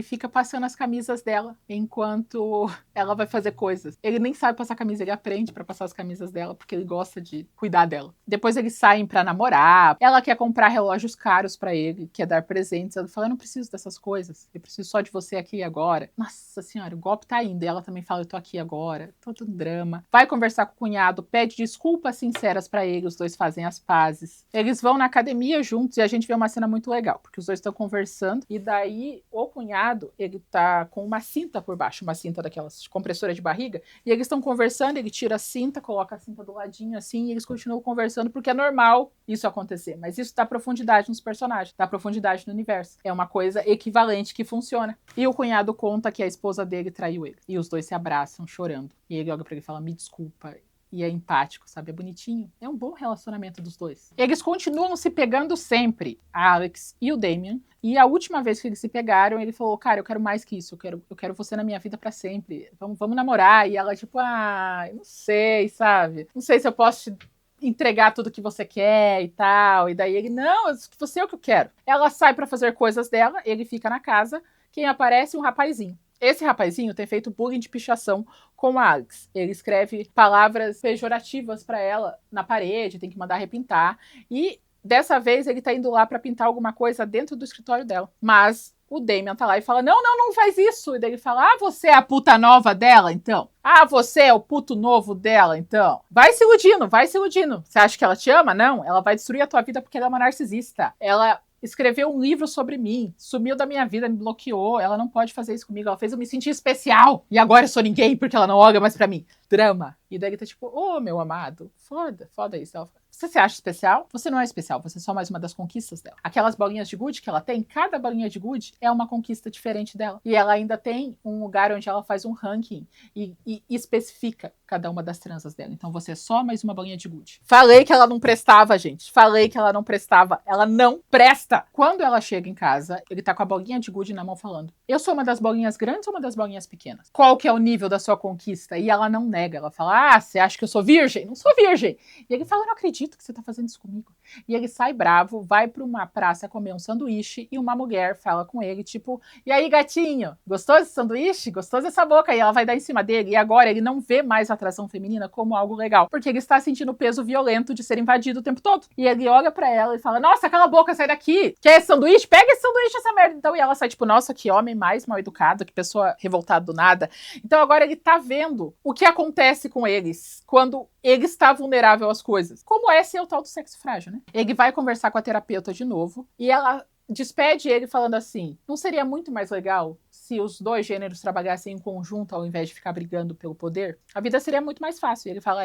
A: fica passando as camisas dela enquanto ela vai fazer coisas. Ele nem sabe passar camisa, ele aprende pra passar as camisas dela porque ele gosta de cuidar dela. Depois eles saem pra namorar. Ela quer comprar relógios caros pra ele, quer dar presentes. Ela fala, eu não preciso dessas coisas, eu preciso só de você aqui agora. Nossa senhora, o golpe tá indo. E ela também fala, eu tô aqui agora. Todo um drama. Vai conversar com o cunhado, pede desculpas sinceras pra ele, os dois fazem as pazes. Eles vão na academia juntos e a gente vê uma cena muito legal, porque os dois estão conversando e daí o cunhado, ele tá com uma cinta por baixo, uma cinta daquelas compressora de barriga, e eles estão conversando, ele tira a cinta, coloca a cinta do ladinho assim, e eles continuam conversando, porque é normal isso acontecer, mas isso dá profundidade nos personagens, dá profundidade no universo, é uma coisa equivalente que funciona. E o cunhado conta que a esposa dele traiu ele, e os dois se abraçam chorando, e ele olha pra ele e fala, me desculpa, e é empático, sabe? É bonitinho. É um bom relacionamento dos dois. Eles continuam se pegando sempre, a Alex e o Damian. E a última vez que eles se pegaram, ele falou, cara, eu quero mais que isso. Eu quero você na minha vida pra sempre. Vamos namorar. E ela, tipo, eu não sei, sabe? Não sei se eu posso te entregar tudo que você quer e tal. E daí ele, não, você é o que eu quero. Ela sai pra fazer coisas dela, ele fica na casa. Quem aparece? Um rapazinho. Esse rapazinho tem feito bullying de pichação com a Alex. Ele escreve palavras pejorativas pra ela na parede, tem que mandar repintar. E dessa vez ele tá indo lá pra pintar alguma coisa dentro do escritório dela. Mas o Damian tá lá e fala, não faz isso. E daí ele fala, você é a puta nova dela, então? Você é o puto novo dela, então? Vai se iludindo. Você acha que ela te ama? Não, ela vai destruir a tua vida porque ela é uma narcisista. Ela escreveu um livro sobre mim, sumiu da minha vida, me bloqueou, ela não pode fazer isso comigo, ela fez eu me sentir especial, e agora eu sou ninguém porque ela não olha mais pra mim. Drama. E daí ele tá tipo, meu amado, foda isso. Ela fala, você se acha especial? Você não é especial, você é só mais uma das conquistas dela. Aquelas bolinhas de gude que ela tem, cada bolinha de gude é uma conquista diferente dela. E ela ainda tem um lugar onde ela faz um ranking e especifica cada uma das transas dela. Então você é só mais uma bolinha de gude. Falei que ela não prestava, gente. Falei que ela não prestava. Ela não presta. Quando ela chega em casa, ele tá com a bolinha de gude na mão falando, eu sou uma das bolinhas grandes ou uma das bolinhas pequenas? Qual que é o nível da sua conquista? E ela não nega. Ela fala, ah, você acha que eu sou virgem? Não sou virgem. E ele fala, eu não acredito que você tá fazendo isso comigo. E ele sai bravo, vai pra uma praça comer um sanduíche e uma mulher fala com ele, tipo, e aí, gatinho, gostou desse sanduíche? Gostou dessa boca? E ela vai dar em cima dele. E agora ele não vê mais a atração feminina como algo legal, porque ele está sentindo o peso violento de ser invadido o tempo todo. E ele olha pra ela e fala, nossa, cala a boca, sai daqui. Quer esse sanduíche? Pega esse sanduíche, essa merda. Então, e ela sai tipo, nossa, que homem mais mal educado, que pessoa revoltada do nada. Então agora ele tá vendo o que acontece com eles quando ele está vulnerável às coisas. Como é ser o tal do sexo frágil, né? Ele vai conversar com a terapeuta de novo e ela despede ele falando assim, não seria muito mais legal se os dois gêneros trabalhassem em conjunto ao invés de ficar brigando pelo poder? A vida seria muito mais fácil. E ele fala,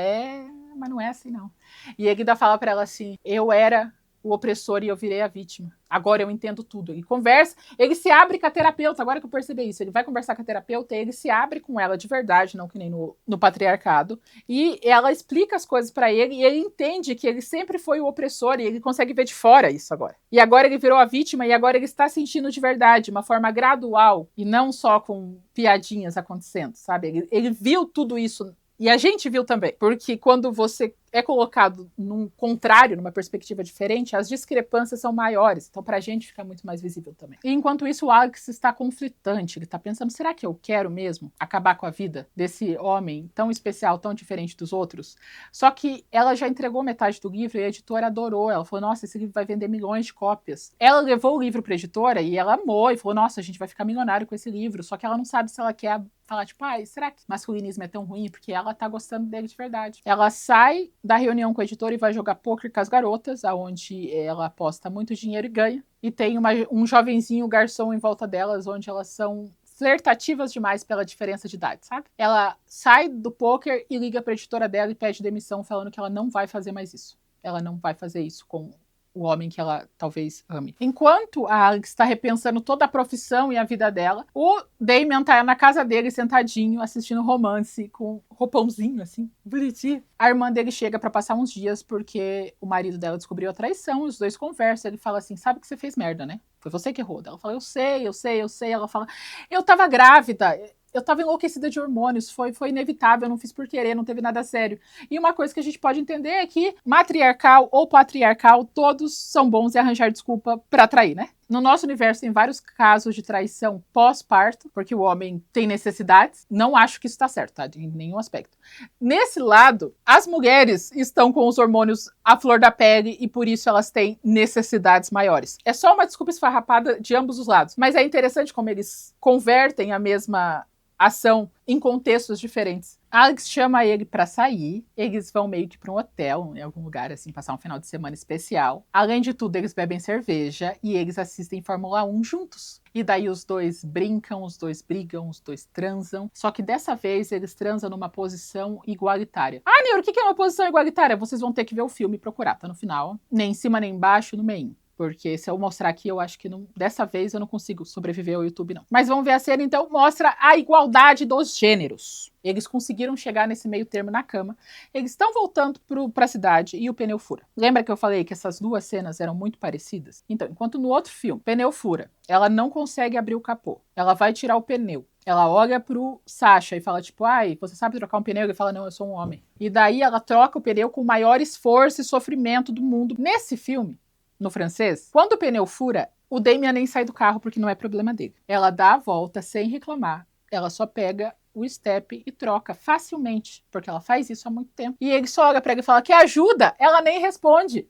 A: mas não é assim não. E ele ainda fala pra ela assim, eu era o opressor e eu virei a vítima. Agora eu entendo tudo. Ele conversa, ele se abre com a terapeuta, agora que eu percebi isso, ele vai conversar com a terapeuta e ele se abre com ela de verdade, não que nem no patriarcado, e ela explica as coisas pra ele e ele entende que ele sempre foi o opressor e ele consegue ver de fora isso agora. E agora ele virou a vítima e agora ele está sentindo de verdade, uma forma gradual e não só com piadinhas acontecendo, sabe? Ele viu tudo isso e a gente viu também, porque quando você é colocado num contrário, numa perspectiva diferente, as discrepâncias são maiores. Então, pra gente fica muito mais visível também. E enquanto isso, o Alex está conflitante. Ele tá pensando, será que eu quero mesmo acabar com a vida desse homem tão especial, tão diferente dos outros? Só que ela já entregou metade do livro e a editora adorou. Ela falou, nossa, esse livro vai vender milhões de cópias. Ela levou o livro pra editora e ela amou e falou, nossa, a gente vai ficar milionário com esse livro. Só que ela não sabe se ela quer falar, tipo, será que masculinismo é tão ruim? Porque ela tá gostando dele de verdade. Ela sai da reunião com a editora e vai jogar poker com as garotas, aonde ela aposta muito dinheiro e ganha. E tem um jovenzinho garçom em volta delas, onde elas são flertativas demais pela diferença de idade, sabe? Ela sai do poker e liga pra editora dela e pede demissão, falando que ela não vai fazer mais isso. Ela não vai fazer isso com o homem que ela talvez ame. Enquanto a Alex está repensando toda a profissão e a vida dela, o Damian tá na casa dele, sentadinho, assistindo romance, com roupãozinho, assim, bonitinho. A irmã dele chega para passar uns dias, porque o marido dela descobriu a traição, os dois conversam, ele fala assim, sabe que você fez merda, né? Foi você que errou. Ela fala, eu sei. Ela fala, eu tava grávida. Eu tava enlouquecida de hormônios, foi inevitável, eu não fiz por querer, não teve nada sério. E uma coisa que a gente pode entender é que matriarcal ou patriarcal, todos são bons em arranjar desculpa pra trair, né? No nosso universo tem vários casos de traição pós-parto, porque o homem tem necessidades. Não acho que isso tá certo, tá? Em nenhum aspecto. Nesse lado, as mulheres estão com os hormônios à flor da pele e por isso elas têm necessidades maiores. É só uma desculpa esfarrapada de ambos os lados. Mas é interessante como eles convertem a mesma ação em contextos diferentes. Alex chama ele pra sair, eles vão meio que pra um hotel, em algum lugar, assim, passar um final de semana especial. Além de tudo, eles bebem cerveja e eles assistem Fórmula 1 juntos. E daí os dois brincam, os dois brigam, os dois transam. Só que dessa vez eles transam numa posição igualitária. Ah, Neuro, o que é uma posição igualitária? Vocês vão ter que ver o filme e procurar, tá no final. Nem em cima, nem embaixo, no meio. Porque se eu mostrar aqui, eu acho que dessa vez eu não consigo sobreviver ao YouTube, não. Mas vamos ver a cena, então. Mostra a igualdade dos gêneros. Eles conseguiram chegar nesse meio termo na cama. Eles estão voltando pra cidade e o pneu fura. Lembra que eu falei que essas duas cenas eram muito parecidas? Então, enquanto no outro filme, pneu fura, ela não consegue abrir o capô. Ela vai tirar o pneu. Ela olha pro Sasha e fala, tipo, você sabe trocar um pneu? Ele fala, não, eu sou um homem. E daí ela troca o pneu com o maior esforço e sofrimento do mundo. Nesse filme, no francês, quando o pneu fura, o Damian nem sai do carro porque não é problema dele. Ela dá a volta sem reclamar, ela só pega o step e troca facilmente, porque ela faz isso há muito tempo. E ele só olha pra ela e fala, quer ajuda? Ela nem responde,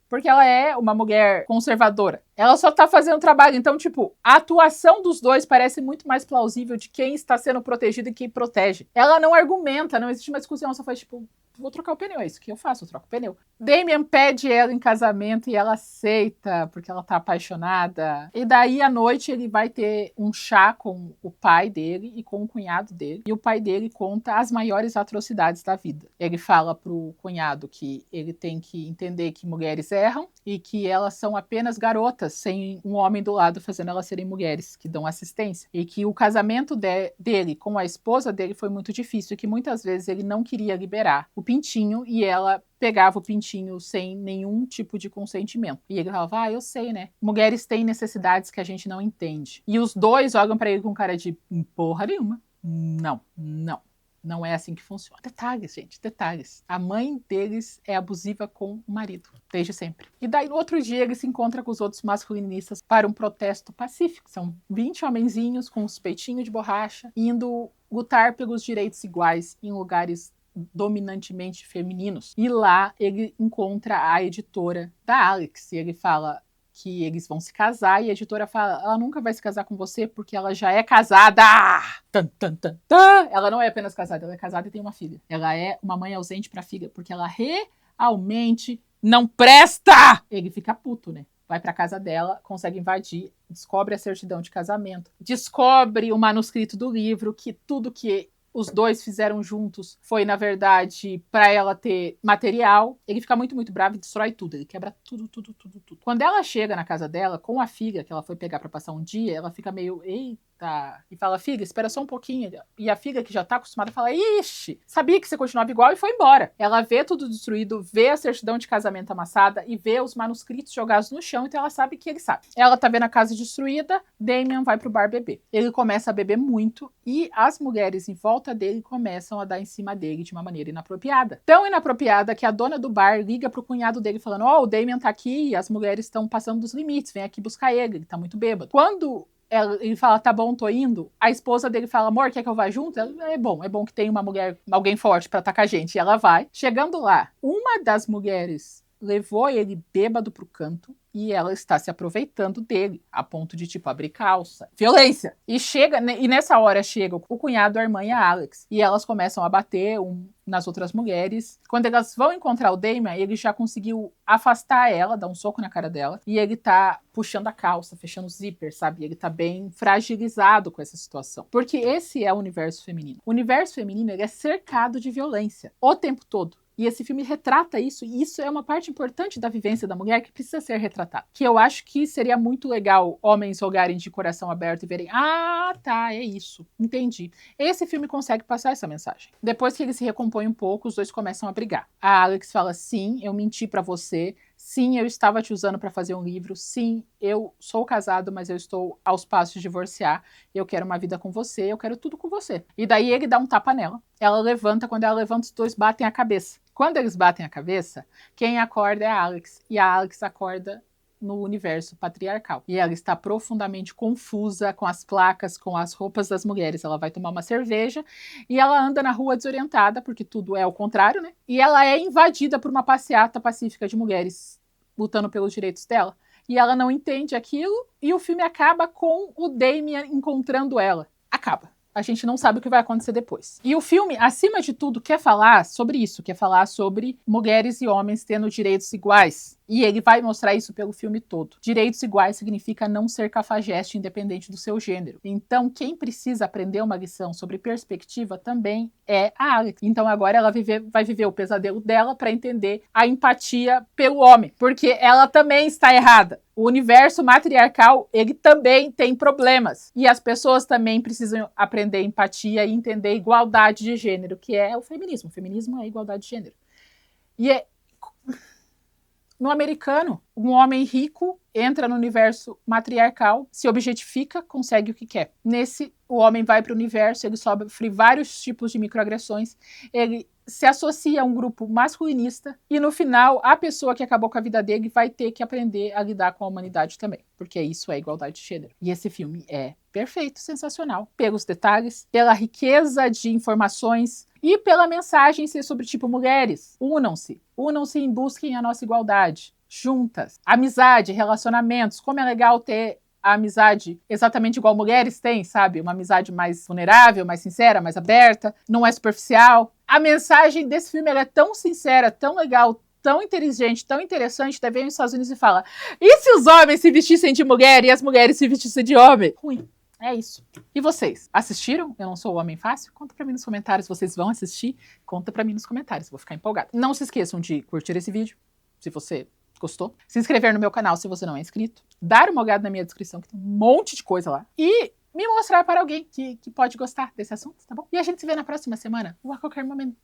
A: porque ela é uma mulher conservadora. Ela só tá fazendo trabalho. Então, tipo, a atuação dos dois parece muito mais plausível de quem está sendo protegido e quem protege. Ela não argumenta, não existe uma discussão, ela só faz, tipo, vou trocar o pneu, é isso que eu faço, eu troco o pneu. Damian pede ela em casamento e ela aceita, porque ela tá apaixonada. E daí, à noite, ele vai ter um chá com o pai dele e com o cunhado dele. E o pai dele conta as maiores atrocidades da vida. Ele fala pro cunhado que ele tem que entender que mulheres erram e que elas são apenas garotas, sem um homem do lado fazendo elas serem mulheres, que dão assistência. E que o casamento dele com a esposa dele foi muito difícil e que muitas vezes ele não queria liberar o pintinho e ela pegava o pintinho sem nenhum tipo de consentimento. E ele falava, eu sei, né? Mulheres têm necessidades que a gente não entende. E os dois olham pra ele com cara de porra nenhuma. Não. Não é assim que funciona. Detalhes, gente, detalhes. A mãe deles é abusiva com o marido, desde sempre. E daí, no outro dia, ele se encontra com os outros masculinistas para um protesto pacífico. São 20 homenzinhos com os peitinhos de borracha, indo lutar pelos direitos iguais em lugares dominantemente femininos. E lá ele encontra a editora da Alex, e ele fala que eles vão se casar, e a editora fala, ela nunca vai se casar com você porque ela já é casada! Tan, tan, tan, tan. Ela não é apenas casada, ela é casada e tem uma filha. Ela é uma mãe ausente pra filha, porque ela realmente não presta! Ele fica puto, né? Vai pra casa dela, consegue invadir, descobre a certidão de casamento, descobre o manuscrito do livro, que tudo que os dois fizeram juntos foi, na verdade, para ela ter material. Ele fica muito, muito bravo e destrói tudo. Ele quebra tudo, tudo, tudo, tudo. Quando ela chega na casa dela, com a filha, que ela foi pegar para passar um dia, ela fica meio, eita, e fala, filha, espera só um pouquinho. E a filha, que já tá acostumada, fala, ixi, sabia que você continuava igual, e foi embora. Ela vê tudo destruído, vê a certidão de casamento amassada e vê os manuscritos jogados no chão, então ela sabe que ele sabe. Ela tá vendo a casa destruída, Damian vai pro bar beber. Ele começa a beber muito e as mulheres em volta dele começam a dar em cima dele de uma maneira inapropriada. Tão inapropriada que a dona do bar liga pro cunhado dele falando, ó, o Damian tá aqui e as mulheres estão passando dos limites, vem aqui buscar ele tá muito bêbado. Quando ele fala, tá bom, tô indo, a esposa dele fala, amor, quer que eu vá junto? Ela, é bom que tem uma mulher, alguém forte pra atacar a gente. E ela vai. Chegando lá, uma das mulheres levou ele bêbado pro canto e ela está se aproveitando dele, a ponto de, tipo, abrir calça. Violência! E nessa hora chega o cunhado, a irmã e a Alex. E elas começam a bater nas outras mulheres. Quando elas vão encontrar o Damian, ele já conseguiu afastar ela, dar um soco na cara dela. E ele tá puxando a calça, fechando o zíper, sabe? Ele tá bem fragilizado com essa situação. Porque esse é o universo feminino. O universo feminino, ele é cercado de violência o tempo todo. E esse filme retrata isso, e isso é uma parte importante da vivência da mulher que precisa ser retratada. Que eu acho que seria muito legal homens olharem de coração aberto e verem, ah, tá, é isso, entendi. Esse filme consegue passar essa mensagem. Depois que ele se recompõe um pouco, os dois começam a brigar. A Alex fala, sim, eu menti pra você, sim, eu estava te usando para fazer um livro, sim, eu sou casado, mas eu estou aos passos de divorciar, eu quero uma vida com você, eu quero tudo com você. E daí ele dá um tapa nela, ela levanta, quando ela levanta, os dois batem a cabeça. Quando eles batem a cabeça, quem acorda é a Alex, e a Alex acorda no universo patriarcal. E ela está profundamente confusa com as placas, com as roupas das mulheres. Ela vai tomar uma cerveja e ela anda na rua desorientada, porque tudo é ao contrário, né? E ela é invadida por uma passeata pacífica de mulheres lutando pelos direitos dela. E ela não entende aquilo e o filme acaba com o Damian encontrando ela. Acaba. A gente não sabe o que vai acontecer depois. E o filme, acima de tudo, quer falar sobre isso, quer falar sobre mulheres e homens tendo direitos iguais. E ele vai mostrar isso pelo filme todo. Direitos iguais significa não ser cafajeste independente do seu gênero. Então, quem precisa aprender uma lição sobre perspectiva também é a Alex. Então, agora ela vai viver o pesadelo dela para entender a empatia pelo homem. Porque ela também está errada. O universo matriarcal, ele também tem problemas. E as pessoas também precisam aprender empatia e entender igualdade de gênero, que é o feminismo. O feminismo é igualdade de gênero. E no americano, um homem rico entra no universo matriarcal, se objetifica, consegue o que quer. Nesse, o homem vai para o universo, ele sofre vários tipos de microagressões, ele se associa a um grupo masculinista e no final a pessoa que acabou com a vida dele vai ter que aprender a lidar com a humanidade também, porque isso é igualdade de gênero. E esse filme é perfeito, sensacional, pelos detalhes, pela riqueza de informações e pela mensagem ser sobre tipo mulheres. Unam-se e busquem a nossa igualdade, juntas. Amizade, relacionamentos, como é legal ter a amizade exatamente igual mulheres têm, sabe? Uma amizade mais vulnerável, mais sincera, mais aberta, não é superficial. A mensagem desse filme é tão sincera, tão legal, tão inteligente, tão interessante, daí vem os Estados Unidos e fala, e se os homens se vestissem de mulher e as mulheres se vestissem de homem? Ruim. É isso. E vocês? Assistiram? Eu não sou o Homem Fácil? Conta pra mim nos comentários. Vocês vão assistir? Conta pra mim nos comentários. Vou ficar empolgada. Não se esqueçam de curtir esse vídeo, se você gostou. Se inscrever no meu canal se você não é inscrito. Dar uma olhada na minha descrição, que tem um monte de coisa lá. E me mostrar para alguém que pode gostar desse assunto, tá bom? E a gente se vê na próxima semana ou a qualquer momento.